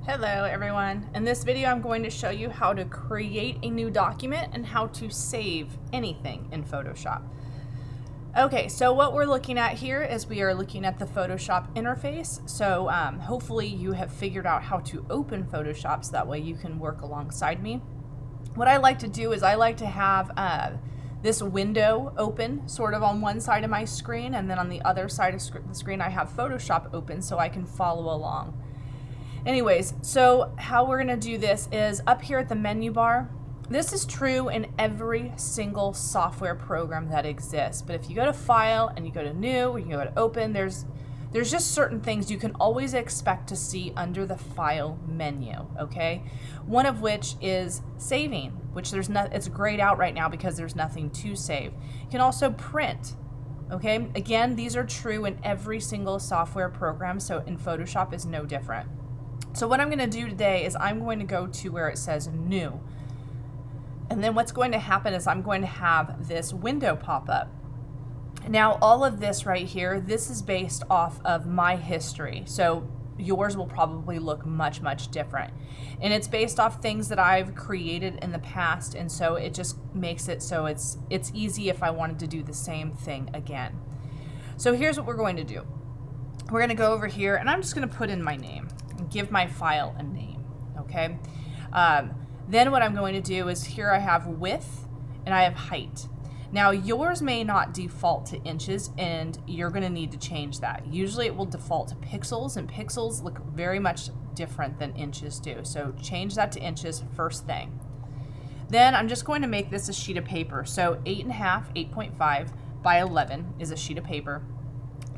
Hello everyone. In this video I'm going to show you how to create a new document and how to save anything in Photoshop. Okay, so what we're looking at here is we are looking at the Photoshop interface. So hopefully you have figured out how to open Photoshop so that way you can work alongside me. What I like to do is I like to have this window open sort of on one side of my screen, and then on the other side of the screen I have Photoshop open so I can follow along. Anyways, so how we're gonna do this is up here at the menu bar. This is true in every single software program that exists. But if you go to File and you go to New, or you go to Open, there's just certain things you can always expect to see under the File menu, okay? One of which is saving, which it's grayed out right now because there's nothing to save. You can also print, okay? Again, these are true in every single software program, so in Photoshop is no different. So what I'm going to do today is I'm going to go to where it says New. And then what's going to happen is I'm going to have this window pop up. Now all of this right here, this is based off of my history. So yours will probably look much, much different. And it's based off things that I've created in the past, and so it just makes it so it's easy if I wanted to do the same thing again. So here's what we're going to do. We're going to go over here and I'm just going to put in my name. Give my file a name, okay? Then what I'm going to do is here I have width and I have height. Now yours may not default to inches, and you're going to need to change that. Usually it will default to pixels, and pixels look very much different than inches do. So change that to inches first thing. Then I'm just going to make this a sheet of paper. So 8.5, 8.5 by 11 is a sheet of paper.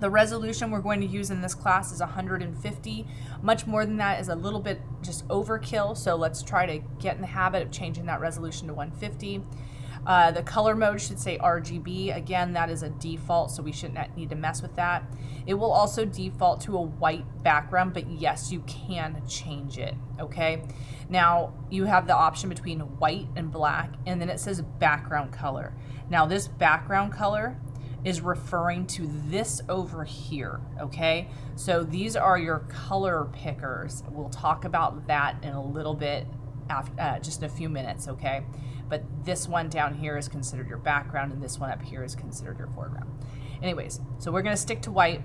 The resolution we're going to use in this class is 150. Much more than that is a little bit just overkill, so let's try to get in the habit of changing that resolution to 150. The color mode should say RGB. Again, that is a default, so we shouldn't need to mess with that. It will also default to a white background, but yes, you can change it, okay? Now, you have the option between white and black, and then it says background color. Now, this background color is referring to this over here, okay? So these are your color pickers. We'll talk about that in a little bit, after, just in a few minutes, okay? But this one down here is considered your background, and this one up here is considered your foreground. Anyways, so we're gonna stick to white.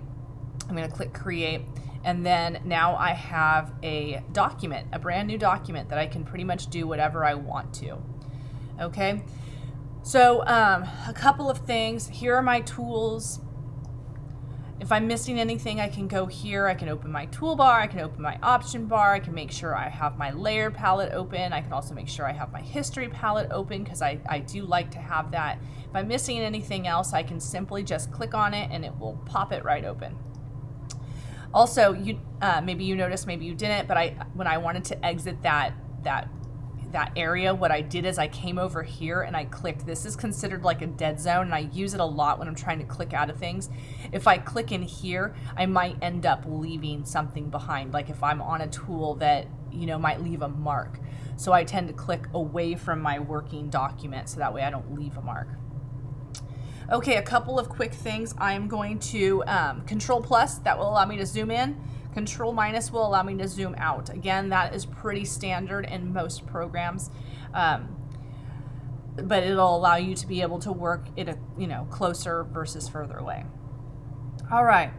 I'm gonna click create, and then now I have a document, a brand new document that I can pretty much do whatever I want to, okay? So a couple of things. Here are my tools. If I'm missing anything, I can go here. I can open my toolbar. I can open my option bar. I can make sure I have my layer palette open. I can also make sure I have my history palette open because I do like to have that. If I'm missing anything else, I can simply just click on it and it will pop it right open. Also, maybe you noticed, maybe you didn't, but when I wanted to exit that area, what I did is I came over here and I clicked. This is considered like a dead zone, and I use it a lot when I'm trying to click out of things. If I click in here, I might end up leaving something behind, like if I'm on a tool that might leave a mark. So I tend to click away from my working document so that way I don't leave a mark. Okay, a couple of quick things. I'm going to Control plus, that will allow me to zoom in. Control minus will allow me to zoom out. Again, that is pretty standard in most programs, but it'll allow you to be able to work it closer versus further away. All right,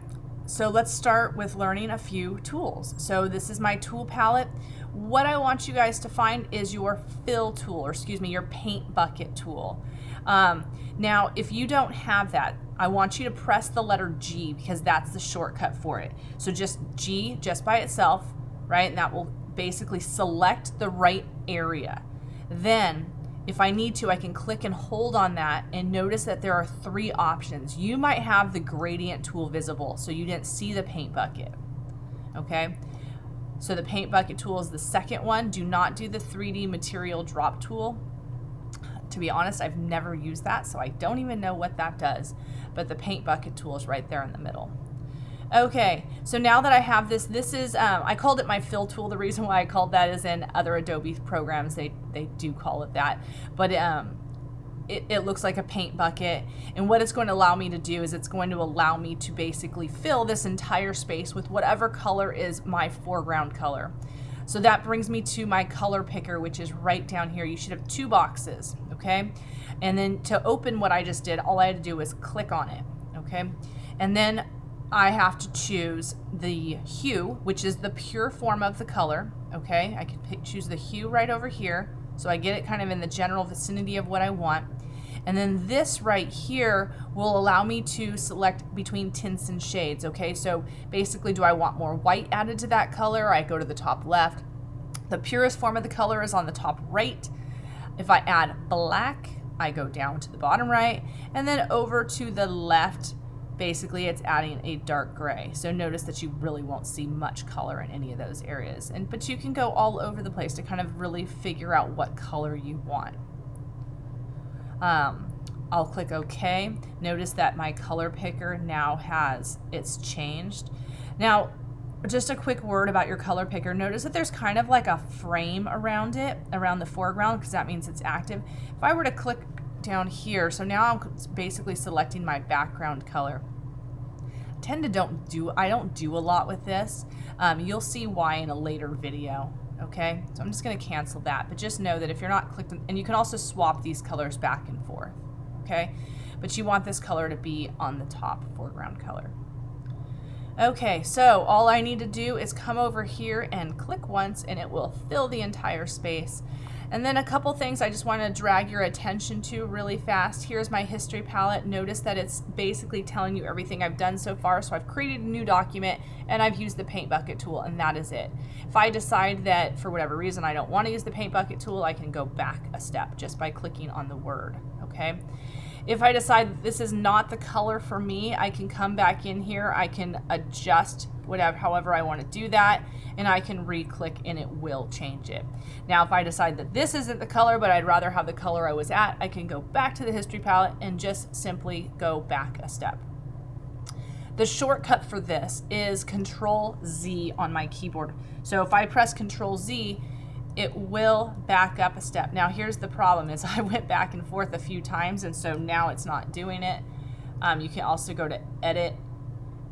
so let's start with learning a few tools. So this is my tool palette. What I want you guys to find is your fill tool, or excuse me, your paint bucket tool. Now, if you don't have that, I want you to press the letter G because that's the shortcut for it. So just G, just by itself, right? And that will basically select the right area. Then, if I need to, I can click and hold on that and notice that there are 3 options. You might have the gradient tool visible, so you didn't see the paint bucket, okay? So the paint bucket tool is the second one. Do not do the 3D material drop tool. To be honest, I've never used that, so I don't even know what that does. But the paint bucket tool is right there in the middle. Okay, so now that I have this is, I called it my fill tool. The reason why I called that is in other Adobe programs, they do call it that. But it looks like a paint bucket. And what it's going to allow me to do is it's going to allow me to basically fill this entire space with whatever color is my foreground color. So that brings me to my color picker, which is right down here. You should have 2 boxes, okay? And then to open what I just did, all I had to do was click on it, okay? And then I have to choose the hue, which is the pure form of the color, okay? I can choose the hue right over here, so I get it kind of in the general vicinity of what I want. And then this right here will allow me to select between tints and shades, okay? So basically, do I want more white added to that color? I go to the top left. The purest form of the color is on the top right. If I add black, I go down to the bottom right. And then over to the left, basically it's adding a dark gray. So notice that you really won't see much color in any of those areas. But you can go all over the place to kind of really figure out what color you want. I'll click OK. Notice that my color picker now it's changed. Now, just a quick word about your color picker. Notice that there's kind of like a frame around it, around the foreground, because that means it's active. If I were to click down here, so now I'm basically selecting my background color. I don't do a lot with this. You'll see why in a later video. Okay, so I'm just going to cancel that, but just know that if you're not clicked, and you can also swap these colors back and forth, okay? But you want this color to be on the top foreground color. Okay, so all I need to do is come over here and click once, and it will fill the entire space. And then a couple things I just want to drag your attention to really fast. Here's my history palette. Notice that it's basically telling you everything I've done so far. So I've created a new document and I've used the paint bucket tool, and that is it. If I decide that for whatever reason I don't want to use the paint bucket tool, I can go back a step just by clicking on the word, okay? If I decide that this is not the color for me, I can come back in here, I can adjust however I want to do that, and I can re-click and it will change it. Now if I decide that this isn't the color but I'd rather have the color I was at, I can go back to the history palette and just simply go back a step. The shortcut for this is Control Z on my keyboard. So if I press Control Z, it will back up a step. Now here's the problem is I went back and forth a few times, and so now it's not doing it. You can also go to Edit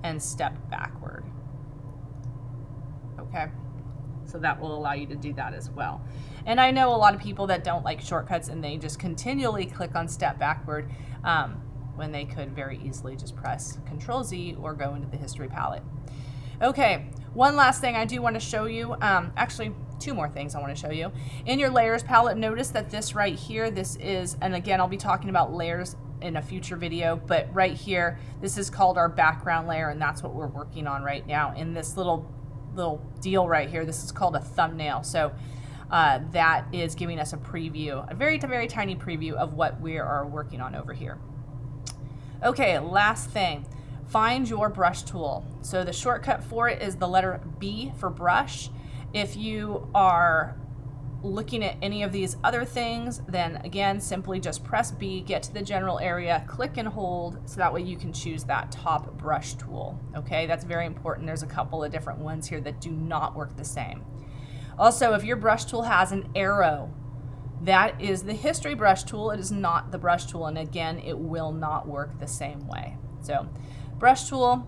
and Step Backward. Okay, so that will allow you to do that as well. And I know a lot of people that don't like shortcuts and they just continually click on Step Backward when they could very easily just press Control Z or go into the history palette. Okay, one last thing I do want to show you, actually 2 more things I want to show you. In your layers palette, notice that this right here, this is, and again, I'll be talking about layers in a future video, but right here, this is called our background layer, and that's what we're working on right now. In this little deal right here, this is called a thumbnail. So that is giving us a preview, a very, very tiny preview of what we are working on over here. Okay, last thing, find your brush tool. So the shortcut for it is the letter B for brush. If you are looking at any of these other things, then again, simply just press B, get to the general area, click and hold, so that way you can choose that top brush tool. Okay, that's very important. There's a couple of different ones here that do not work the same. Also, if your brush tool has an arrow, that is the history brush tool. It is not the brush tool, and again, it will not work the same way. So, brush tool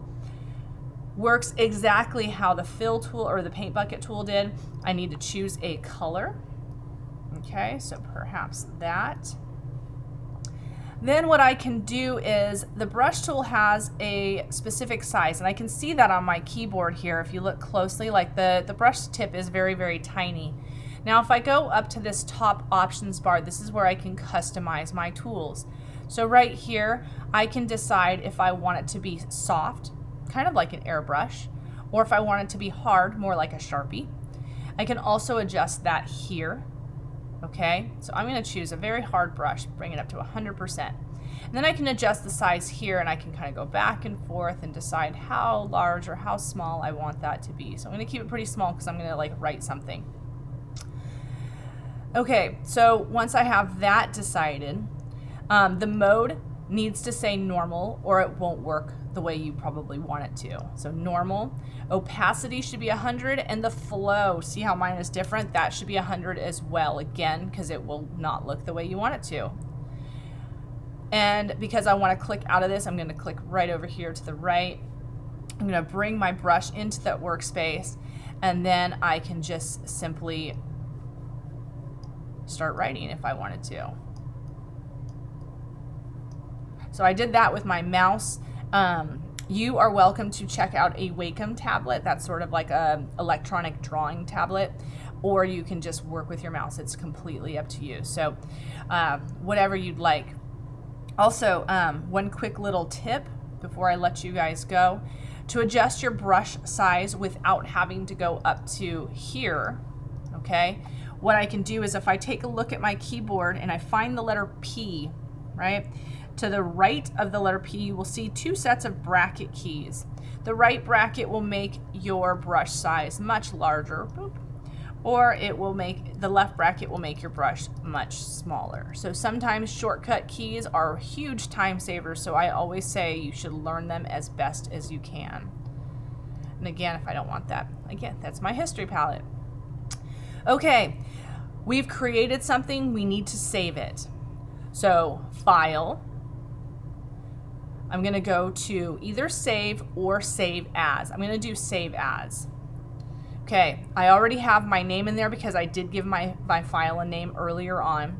works exactly how the fill tool or the paint bucket tool did. I need to choose a color. Okay, so perhaps that. Then what I can do is the brush tool has a specific size, and I can see that on my keyboard here. If you look closely, like the brush tip is very, very tiny. Now if I go up to this top options bar, this is where I can customize my tools. So right here, I can decide if I want it to be soft, kind of like an airbrush, or if I want it to be hard, more like a Sharpie. I can also adjust that here. Okay, so I'm going to choose a very hard brush, bring it up to 100%. And then I can adjust the size here, and I can kind of go back and forth and decide how large or how small I want that to be. So I'm going to keep it pretty small because I'm going to like write something. Okay, so once I have that decided, the mode needs to say normal or it won't work the way you probably want it to. So normal, opacity should be 100, and the flow, see how mine is different? That should be 100 as well, again, because it will not look the way you want it to. And because I want to click out of this, I'm going to click right over here to the right. I'm going to bring my brush into that workspace, and then I can just simply start writing if I wanted to. So I did that with my mouse. You are welcome to check out a Wacom tablet. That's sort of like a electronic drawing tablet, or you can just work with your mouse. It's completely up to you. So whatever you'd like. Also, one quick little tip before I let you guys go. To adjust your brush size without having to go up to here, okay? What I can do is if I take a look at my keyboard and I find the letter P, right? To the right of the letter P, you will see two sets of bracket keys. The right bracket will make your brush size much larger, boop, or it will make, the left bracket will make your brush much smaller. So sometimes shortcut keys are huge time savers, so I always say you should learn them as best as you can. And again, if I don't want that, again, that's my history palette. Okay, we've created something, we need to save it. So File, I'm gonna go to either Save or Save As. I'm gonna do Save As. Okay, I already have my name in there because I did give my file a name earlier on.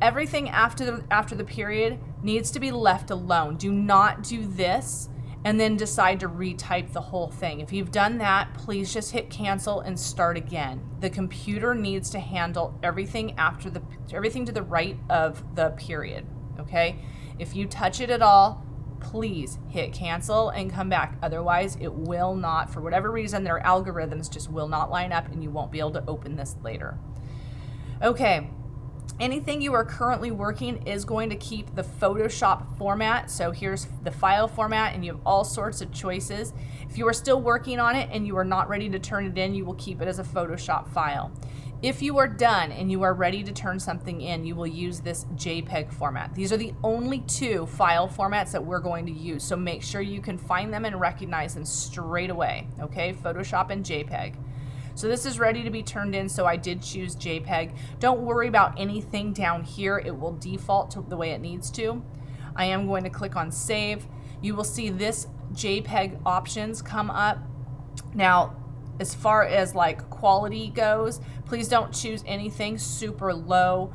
Everything after the period needs to be left alone. Do not do this and then decide to retype the whole thing. If you've done that, please just hit cancel and start again. The computer needs to handle everything everything to the right of the period, okay? If you touch it at all, please hit cancel and come back. Otherwise, it will not, for whatever reason, their algorithms just will not line up and you won't be able to open this later. Okay, anything you are currently working is going to keep the Photoshop format. So here's the file format and you have all sorts of choices. If you are still working on it and you are not ready to turn it in, you will keep it as a Photoshop file. If you are done and you are ready to turn something in, you will use this JPEG format. These are the only two file formats that we're going to use, so make sure you can find them and recognize them straight away, okay? Photoshop and JPEG. So this is ready to be turned in, so I did choose JPEG. Don't worry about anything down here. It will default to the way it needs to. I am going to click on Save. You will see this JPEG options come up. Now, as far as like quality goes, please don't choose anything super low.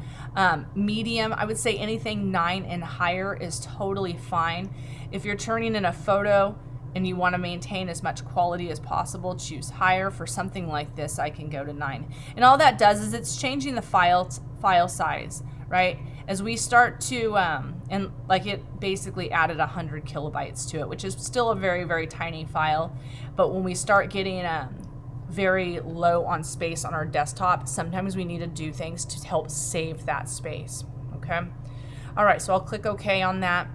Medium, I would say anything 9 and higher is totally fine. If you're turning in a photo and you want to maintain as much quality as possible, choose higher. For something like this, I can go to 9. And all that does is it's changing the file size, right? As we start to, and like it basically added 100 kilobytes to it, which is still a very, very tiny file. But when we start getting very low on space on our desktop, sometimes we need to do things to help save that space, okay? All right, so I'll click OK on that.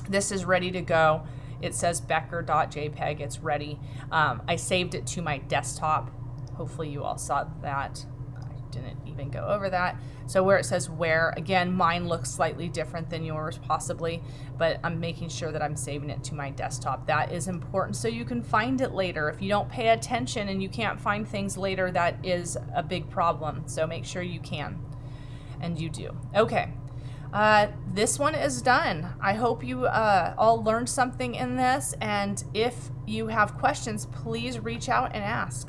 This is ready to go. It says Becker.jpg, it's ready. I saved it to my desktop. Hopefully you all saw that. I didn't even go over that. So where it says where, again, mine looks slightly different than yours possibly, but I'm making sure that I'm saving it to my desktop. That is important so you can find it later. If you don't pay attention and you can't find things later, that is a big problem. So make sure you can, and you do. Okay, this one is done. I hope you all learned something in this, and if you have questions, please reach out and ask.